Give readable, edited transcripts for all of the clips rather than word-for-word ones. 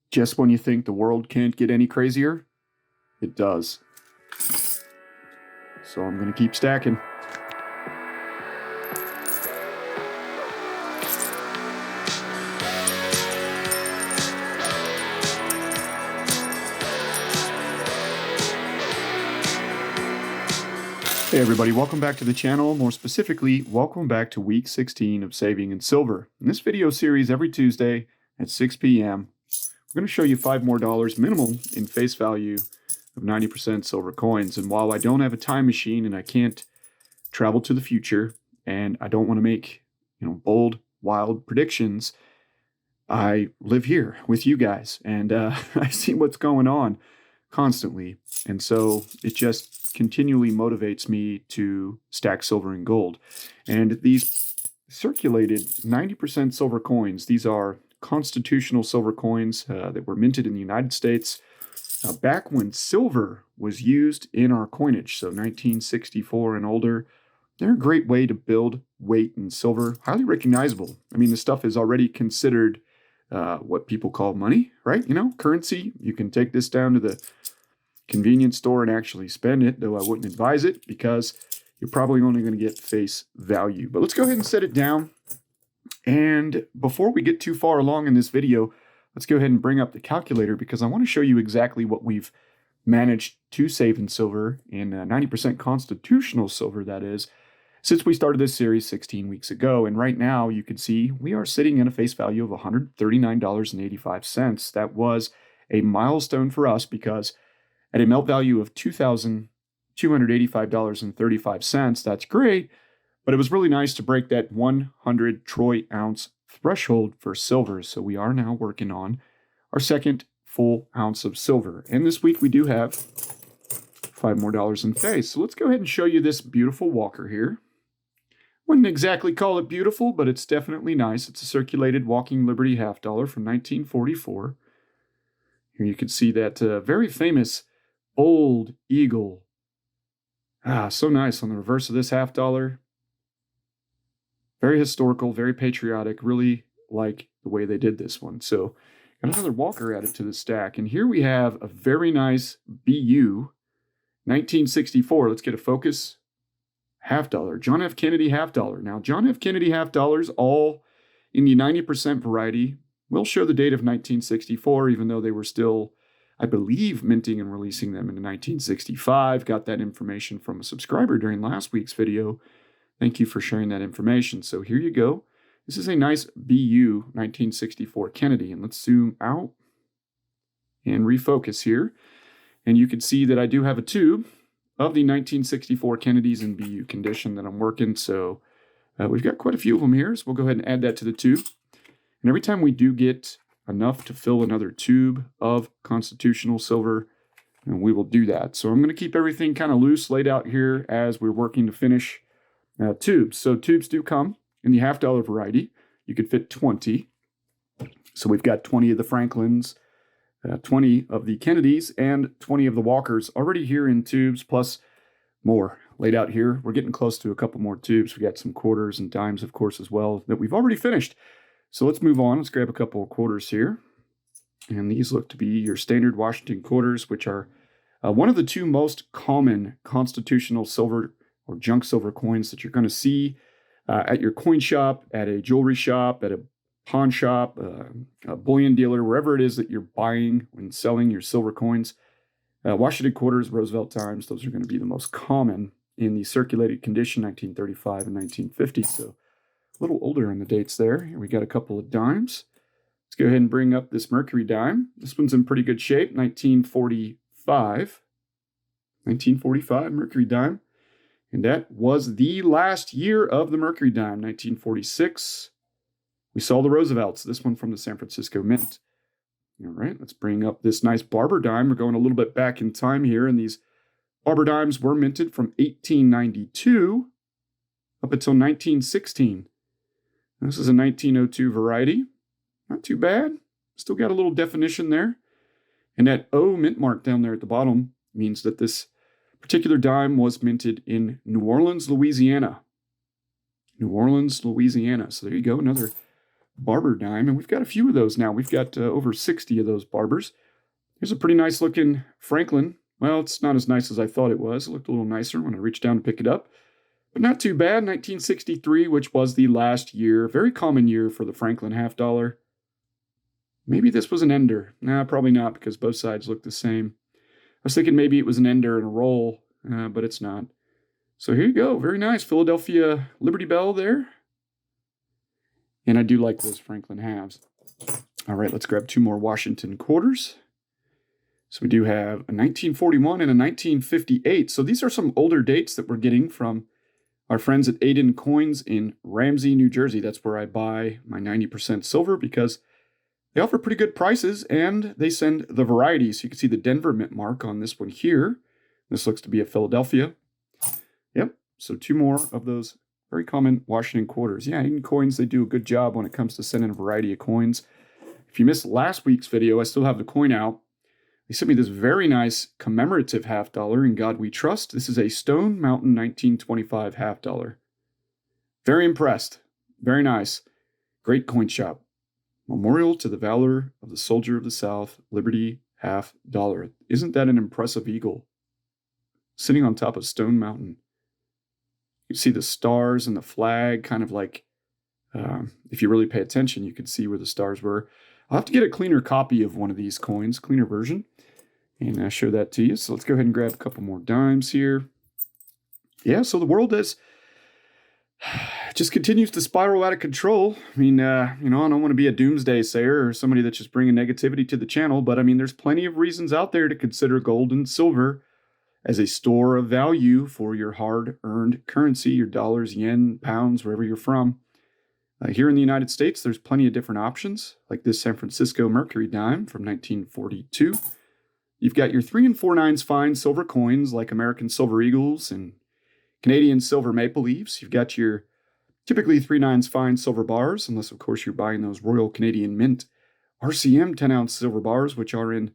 Just when you think the world can't get any crazier, it does. So I'm going to keep stacking. Hey everybody, welcome back to the channel. More specifically, welcome back to week 16 of Saving in Silver. In this video series, every Tuesday at 6 p.m., we're going to show you $5 more minimum in face value of 90% silver coins. And while I don't have a time machine and I can't travel to the future and I don't want to make, bold, wild predictions, I live here with you guys and I see what's going on constantly. And so it just continually motivates me to stack silver and gold. And these circulated 90% silver coins, these are constitutional silver coins that were minted in the United States back when silver was used in our coinage, so 1964 and older. They're a great way to build weight in silver, highly recognizable. I mean, the stuff is already considered what people call money, right? Currency. You can take this down to the convenience store and actually spend it, though I wouldn't advise it because you're probably only going to get face value. But let's go ahead and set it down. And before we get too far along in this video, let's go ahead and bring up the calculator because I want to show you exactly what we've managed to save in silver, in 90% constitutional silver, that is, since we started this series 16 weeks ago. And right now you can see we are sitting in a face value of $139.85. That was a milestone for us because at a melt value of $2,285.35, that's great, but it was really nice to break that 100 troy ounce threshold for silver. So we are now working on our second full ounce of silver. And this week we do have $5 more in face. So let's go ahead and show you this beautiful walker here. Wouldn't exactly call it beautiful, but it's definitely nice. It's a circulated Walking Liberty $50 from 1944. Here you can see that very famous Old Eagle. So nice on the reverse of this $50. Very historical, very patriotic. Really like the way they did this one. So got another walker added to the stack. And here we have a very nice BU 1964. Let's get a focus. $50. John F. Kennedy $50. Now, John F. Kennedy $50, all in the 90% variety. We'll show the date of 1964, even though they were still, I believe, minting and releasing them in 1965. Got that information from a subscriber during last week's video. Thank you for sharing that information. So here you go. This is a nice BU 1964 Kennedy. And let's zoom out and refocus here. And you can see that I do have a tube of the 1964 Kennedys in BU condition that I'm working. So we've got quite a few of them here. So we'll go ahead and add that to the tube. And every time we do get enough to fill another tube of constitutional silver, and we will do that. So I'm going to keep everything kind of loose laid out here as we're working to finish tubes. So tubes do come in the $50 variety. You could fit 20. So we've got 20 of the Franklins, 20 of the Kennedys, and 20 of the Walkers already here in tubes, plus more laid out here. We're getting close to a couple more tubes. We got some quarters and dimes, of course, as well, that we've already finished. So let's move on. Let's grab a couple of quarters here. And these look to be your standard Washington quarters, which are one of the two most common constitutional silver or junk silver coins that you're going to see at your coin shop, at a jewelry shop, at a pawn shop, a bullion dealer, wherever it is that you're buying and selling your silver coins. Washington quarters, Roosevelt times, those are going to be the most common in the circulated condition, 1935 and 1950. So a little older on the dates there. Here we got a couple of dimes. Let's go ahead and bring up this Mercury dime. This one's in pretty good shape, 1945. 1945 Mercury dime. And that was the last year of the Mercury dime, 1946. We saw the Roosevelts, this one from the San Francisco Mint. All right, let's bring up this nice Barber dime. We're going a little bit back in time here, and these Barber dimes were minted from 1892 up until 1916. This is a 1902 variety. Not too bad. Still got a little definition there. And that O mint mark down there at the bottom means that this particular dime was minted in New Orleans, Louisiana. New Orleans, Louisiana. So there you go, another barber dime, and we've got a few of those now. We've got over 60 of those barbers. Here's a pretty nice looking Franklin. Well, it's not as nice as I thought it was. It looked a little nicer when I reached down to pick it up. But not too bad. 1963, which was the last year. Very common year for the Franklin half dollar. Maybe this was an ender. Nah, probably not, because both sides look the same. I was thinking maybe it was an ender and a roll, but it's not. So here you go. Very nice. Philadelphia Liberty Bell there. And I do like those Franklin halves. All right, let's grab two more Washington quarters. So we do have a 1941 and a 1958. So these are some older dates that we're getting from our friends at Aiden Coins in Ramsey, New Jersey. That's where I buy my 90% silver because they offer pretty good prices and they send the variety. So you can see the Denver mint mark on this one here. This looks to be a Philadelphia. Yep, so two more of those very common Washington quarters. Yeah, Aiden Coins, they do a good job when it comes to sending a variety of coins. If you missed last week's video, I still have the coin out. They sent me this very nice commemorative half dollar, In God We Trust. This is a Stone Mountain 1925 half dollar. Very impressed. Very nice. Great coin shop. Memorial to the valor of the soldier of the South, Liberty half dollar. Isn't that an impressive eagle? Sitting on top of Stone Mountain. You see the stars and the flag, kind of like, if you really pay attention, you can see where the stars were. I'll have to get a cleaner copy of one of these coins, cleaner version, and show that to you. So let's go ahead and grab a couple more dimes here. Yeah, so the world just continues to spiral out of control. I mean, I don't want to be a doomsday sayer or somebody that's just bringing negativity to the channel, but I mean, there's plenty of reasons out there to consider gold and silver as a store of value for your hard-earned currency, your dollars, yen, pounds, wherever you're from. Here in the United States, there's plenty of different options, like this San Francisco Mercury dime from 1942. You've got your 3 and 4 nines fine silver coins like American Silver Eagles and Canadian Silver Maple Leafs. You've got your typically 3 nines fine silver bars, unless, of course, you're buying those Royal Canadian Mint RCM 10-ounce silver bars, which are in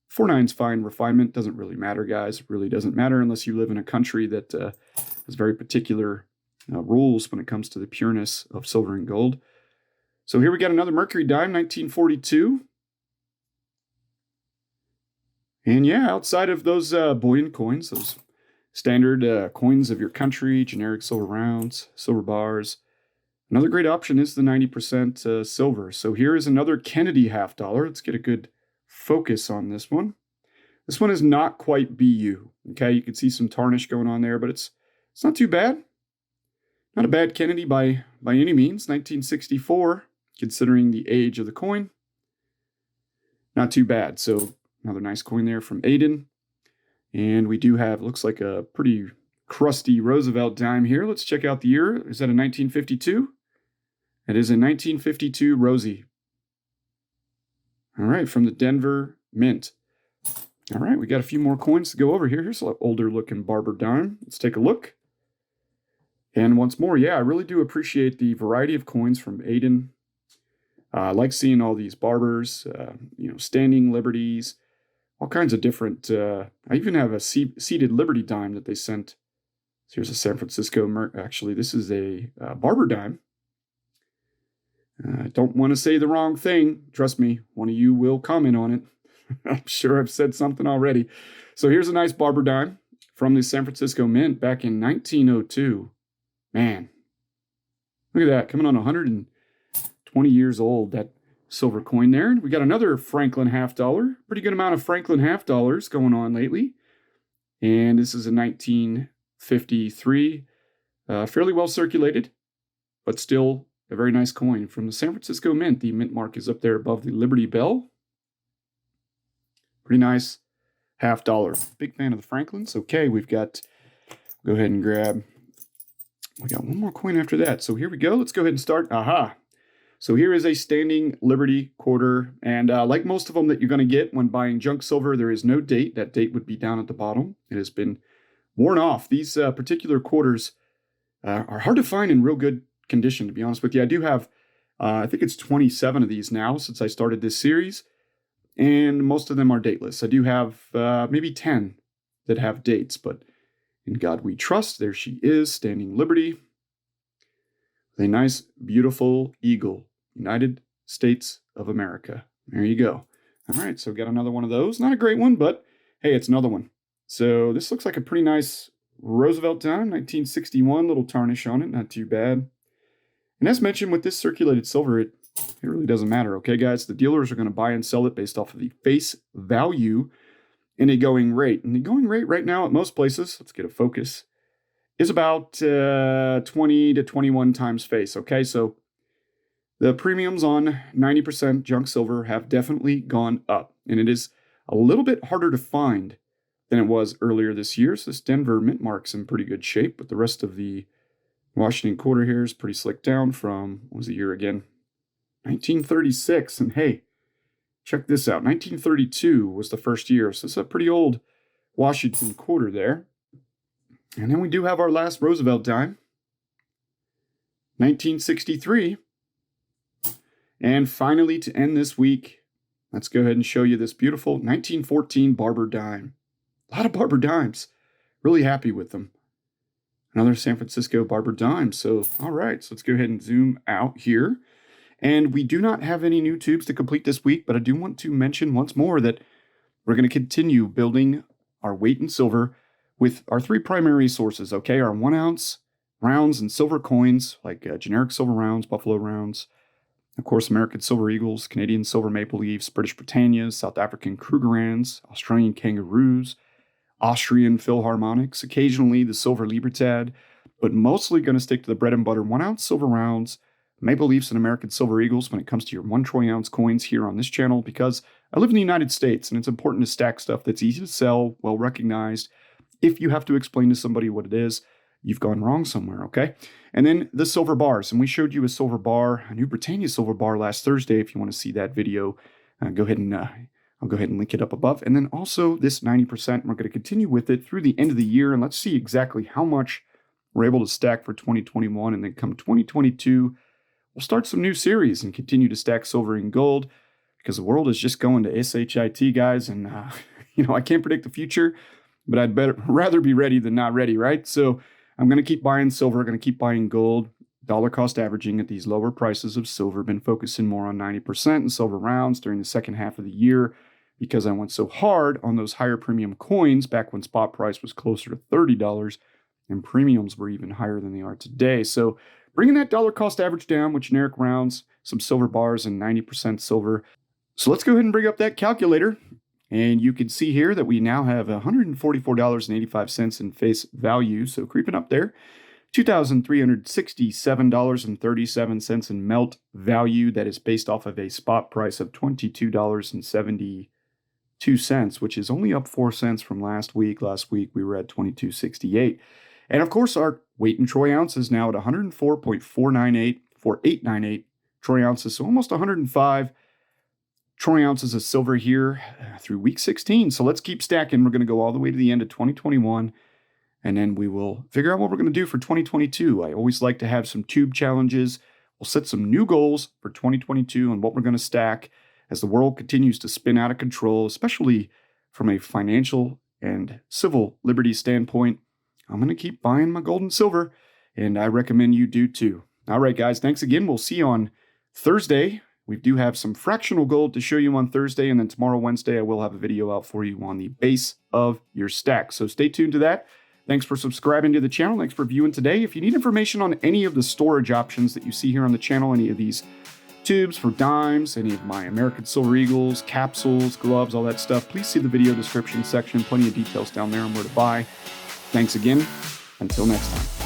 4 nines fine refinement. Doesn't really matter, guys. It really doesn't matter unless you live in a country that has very particular rules when it comes to the pureness of silver and gold. So here we got another Mercury dime, 1942. And yeah, outside of those bullion coins, those standard coins of your country, generic silver rounds, silver bars, another great option is the 90% silver. So here is another Kennedy half dollar. Let's get a good focus on this one. This one is not quite BU. Okay, you can see some tarnish going on there, but it's not too bad. Not a bad Kennedy by any means. 1964, considering the age of the coin. Not too bad. So another nice coin there from Aiden. And we do have, looks like a pretty crusty Roosevelt dime here. Let's check out the year. Is that a 1952? It is a 1952 Rosie. All right, from the Denver Mint. All right, we got a few more coins to go over here. Here's an older looking barber dime. Let's take a look. And once more, yeah, I really do appreciate the variety of coins from Aiden. I like seeing all these barbers, standing liberties, all kinds of different. I even have a seated Liberty dime that they sent. So here's a San Francisco. Actually, this is a barber dime. I don't want to say the wrong thing. Trust me, one of you will comment on it. I'm sure I've said something already. So here's a nice barber dime from the San Francisco Mint back in 1902. Man, look at that, coming on 120 years old, that silver coin there. We got another Franklin half dollar. Pretty good amount of Franklin half dollars going on lately. And this is a 1953, fairly well circulated, but still a very nice coin from the San Francisco Mint. The mint mark is up there above the Liberty Bell. Pretty nice half dollar. Big fan of the Franklins. Okay, we've got, go ahead and grab, we got one more coin after that. So here we go. Let's go ahead and start. Aha. So here is a standing Liberty quarter. And like most of them that you're going to get when buying junk silver, there is no date. That date would be down at the bottom. It has been worn off. These particular quarters are hard to find in real good condition, to be honest with you. I do have, I think it's 27 of these now since I started this series. And most of them are dateless. I do have maybe 10 that have dates, but In God We Trust. There she is, standing Liberty. With a nice, beautiful eagle United States of America. There you go. All right, so got another one of those. Not a great one, but hey, it's another one. So this looks like a pretty nice Roosevelt dime, 1961, little tarnish on it, not too bad. And as mentioned, with this circulated silver, it really doesn't matter, okay, guys? The dealers are going to buy and sell it based off of the face value in a going rate. And the going rate right now at most places, let's get a focus, is about 20 to 21 times face, okay? So the premiums on 90% junk silver have definitely gone up, and it is a little bit harder to find than it was earlier this year. So this Denver mint mark's in pretty good shape, but the rest of the Washington quarter here is pretty slicked down from, what was the year again? 1936. And hey, check this out. 1932 was the first year. So it's a pretty old Washington quarter there. And then we do have our last Roosevelt dime, 1963. And finally, to end this week, let's go ahead and show you this beautiful 1914 Barber dime. A lot of Barber dimes. Really happy with them. Another San Francisco Barber dime. So, all right, so let's go ahead and zoom out here. And we do not have any new tubes to complete this week, but I do want to mention once more that we're going to continue building our weight in silver with our three primary sources, okay? Our 1 ounce rounds and silver coins, like generic silver rounds, Buffalo rounds, of course, American silver eagles, Canadian silver maple leafs, British Britannias, South African Krugerrands, Australian kangaroos, Austrian Philharmonics, occasionally the silver Libertad, but mostly going to stick to the bread and butter 1 ounce silver rounds, maple leafs, and American silver eagles when it comes to your 1 troy ounce coins here on this channel, because I live in the United States and it's important to stack stuff that's easy to sell, well recognized. If you have to explain to somebody what it is, you've gone wrong somewhere, okay? And then the silver bars, and we showed you a silver bar, a new Britannia silver bar last Thursday. If you want to see that video, go ahead and I'll go ahead and link it up above. And then also this 90%, we're going to continue with it through the end of the year, and let's see exactly how much we're able to stack for 2021. And then come 2022, we'll start some new series and continue to stack silver and gold, because the world is just going to SHIT, guys. And, I can't predict the future, but I'd rather be ready than not ready, right? So I'm going to keep buying silver, going to keep buying gold, dollar cost averaging at these lower prices of silver. Been focusing more on 90% in silver rounds during the second half of the year because I went so hard on those higher premium coins back when spot price was closer to $30 and premiums were even higher than they are today. So bringing that dollar cost average down with generic rounds, some silver bars, and 90% silver. So let's go ahead and bring up that calculator. And you can see here that we now have $144.85 in face value. So creeping up there. $2,367.37 in melt value. That is based off of a spot price of $22.72, which is only up 4 cents from last week. Last week we were at $22.68. And of course, our weight in troy ounces now at 104.498 troy ounces. So almost 105 troy ounces of silver here through week 16. So let's keep stacking. We're going to go all the way to the end of 2021. And then we will figure out what we're going to do for 2022. I always like to have some tube challenges. We'll set some new goals for 2022 and what we're going to stack as the world continues to spin out of control, especially from a financial and civil liberty standpoint. I'm going to keep buying my gold and silver, and I recommend you do too. All right, guys, thanks again. We'll see you on Thursday. We do have some fractional gold to show you on Thursday, and then tomorrow, Wednesday, I will have a video out for you on the base of your stack. So stay tuned to that. Thanks for subscribing to the channel. Thanks for viewing today. If you need information on any of the storage options that you see here on the channel, any of these tubes for dimes, any of my American Silver Eagles, capsules, gloves, all that stuff, please see the video description section. Plenty of details down there on where to buy. Thanks again. Until next time.